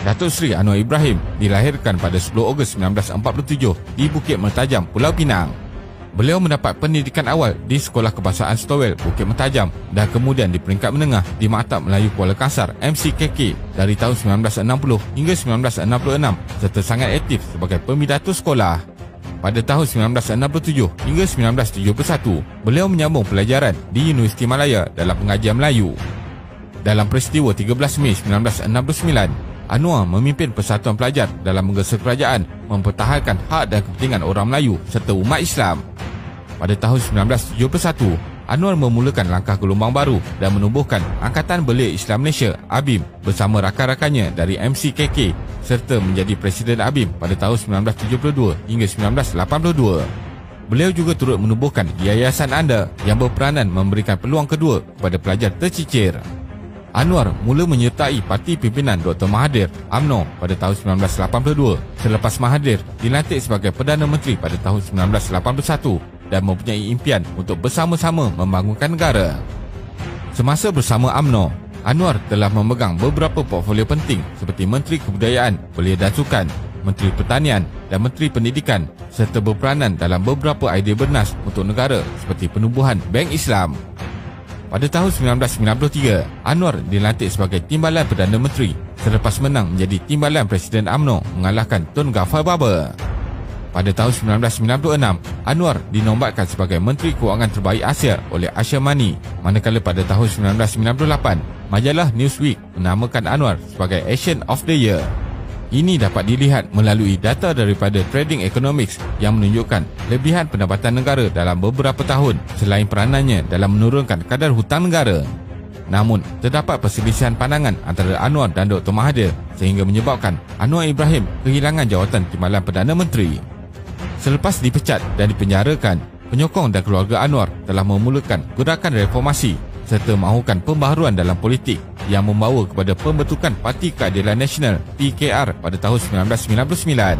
Datuk Seri Anwar Ibrahim dilahirkan pada 10 Ogos 1947 di Bukit Mertajam, Pulau Pinang. Beliau mendapat pendidikan awal di Sekolah Kebahasaan Stowell, Bukit Mertajam dan kemudian di peringkat menengah di Maktab Melayu Kuala Kangsar (MCKK) dari tahun 1960 hingga 1966 serta sangat aktif sebagai pemidatu sekolah. Pada tahun 1967 hingga 1971, beliau menyambung pelajaran di Universiti Malaya dalam pengajian Melayu. Dalam peristiwa 13 Mei 1969, Anwar memimpin Persatuan Pelajar dalam menggesa kerajaan mempertahankan hak dan kepentingan orang Melayu serta umat Islam. Pada tahun 1971, Anwar memulakan langkah gelombang baru dan menubuhkan Angkatan Belia Islam Malaysia (ABIM) bersama rakan-rakannya dari MCKK serta menjadi Presiden ABIM pada tahun 1972 hingga 1982. Beliau juga turut menubuhkan Yayasan Anda yang berperanan memberikan peluang kedua kepada pelajar tercicir. Anwar mula menyertai Parti Pimpinan Dr. Mahathir (UMNO) pada tahun 1982 selepas Mahathir dilantik sebagai Perdana Menteri pada tahun 1981 dan mempunyai impian untuk bersama-sama membangunkan negara. Semasa bersama UMNO, Anwar telah memegang beberapa portfolio penting seperti Menteri Kebudayaan, Belia dan Sukan, Menteri Pertanian dan Menteri Pendidikan serta berperanan dalam beberapa idea bernas untuk negara seperti penubuhan Bank Islam. Pada tahun 1993, Anwar dilantik sebagai Timbalan Perdana Menteri selepas menang menjadi Timbalan Presiden UMNO mengalahkan Tun Ghaffar Babar. Pada tahun 1996, Anwar dinobatkan sebagai Menteri Kewangan Terbaik Asia oleh Asia Money, manakala pada tahun 1998, majalah Newsweek menamakan Anwar sebagai Asian of the Year. Ini dapat dilihat melalui data daripada Trading Economics yang menunjukkan lebihan pendapatan negara dalam beberapa tahun selain peranannya dalam menurunkan kadar hutang negara. Namun, terdapat perselisihan pandangan antara Anwar dan Dr. Mahathir sehingga menyebabkan Anwar Ibrahim kehilangan jawatan Timbalan Perdana Menteri. Selepas dipecat dan dipenjarakan, penyokong dan keluarga Anwar telah memulakan gerakan reformasi serta mahukan pembaharuan dalam politik yang membawa kepada pembentukan Parti Keadilan Nasional (PKR) pada tahun 1999.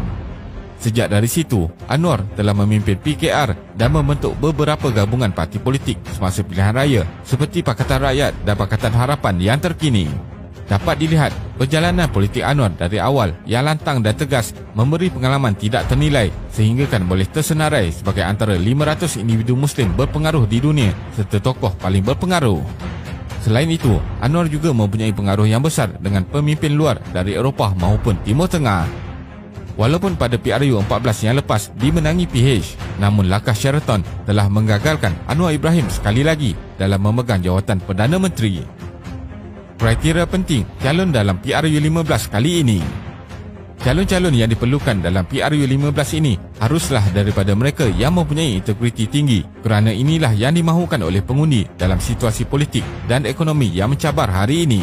Sejak dari situ, Anwar telah memimpin PKR dan membentuk beberapa gabungan parti politik semasa pilihan raya seperti Pakatan Rakyat dan Pakatan Harapan yang terkini. Dapat dilihat perjalanan politik Anwar dari awal yang lantang dan tegas memberi pengalaman tidak ternilai sehingga kan boleh tersenarai sebagai antara 500 individu Muslim berpengaruh di dunia serta tokoh paling berpengaruh. Selain itu, Anwar juga mempunyai pengaruh yang besar dengan pemimpin luar dari Eropah maupun Timur Tengah. Walaupun pada PRU 14 yang lepas dimenangi PH, namun langkah Sheraton telah menggagalkan Anwar Ibrahim sekali lagi dalam memegang jawatan Perdana Menteri. Kriteria penting calon dalam PRU 15 kali ini. Calon-calon yang diperlukan dalam PRU 15 ini haruslah daripada mereka yang mempunyai integriti tinggi kerana inilah yang dimahukan oleh pengundi dalam situasi politik dan ekonomi yang mencabar hari ini.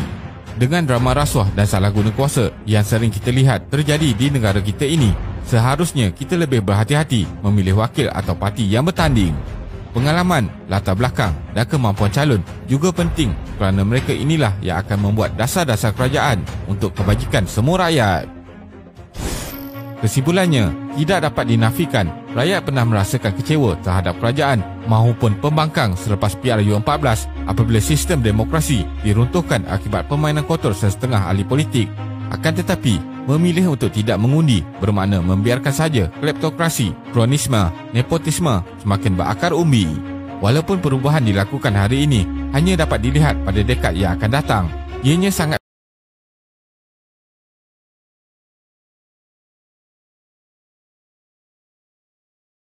Dengan drama rasuah dan salah guna kuasa yang sering kita lihat terjadi di negara kita ini, seharusnya kita lebih berhati-hati memilih wakil atau parti yang bertanding. Pengalaman, latar belakang dan kemampuan calon juga penting kerana mereka inilah yang akan membuat dasar-dasar kerajaan untuk kebajikan semua rakyat. Kesimpulannya, tidak dapat dinafikan rakyat pernah merasakan kecewa terhadap kerajaan maupun pembangkang selepas PRU 14 apabila sistem demokrasi diruntuhkan akibat permainan kotor sesetengah ahli politik. Akan tetapi, memilih untuk tidak mengundi bermakna membiarkan saja kleptokrasi, kronisme, nepotisme semakin berakar umbi. Walaupun perubahan dilakukan hari ini hanya dapat dilihat pada dekad yang akan datang, ianya sangat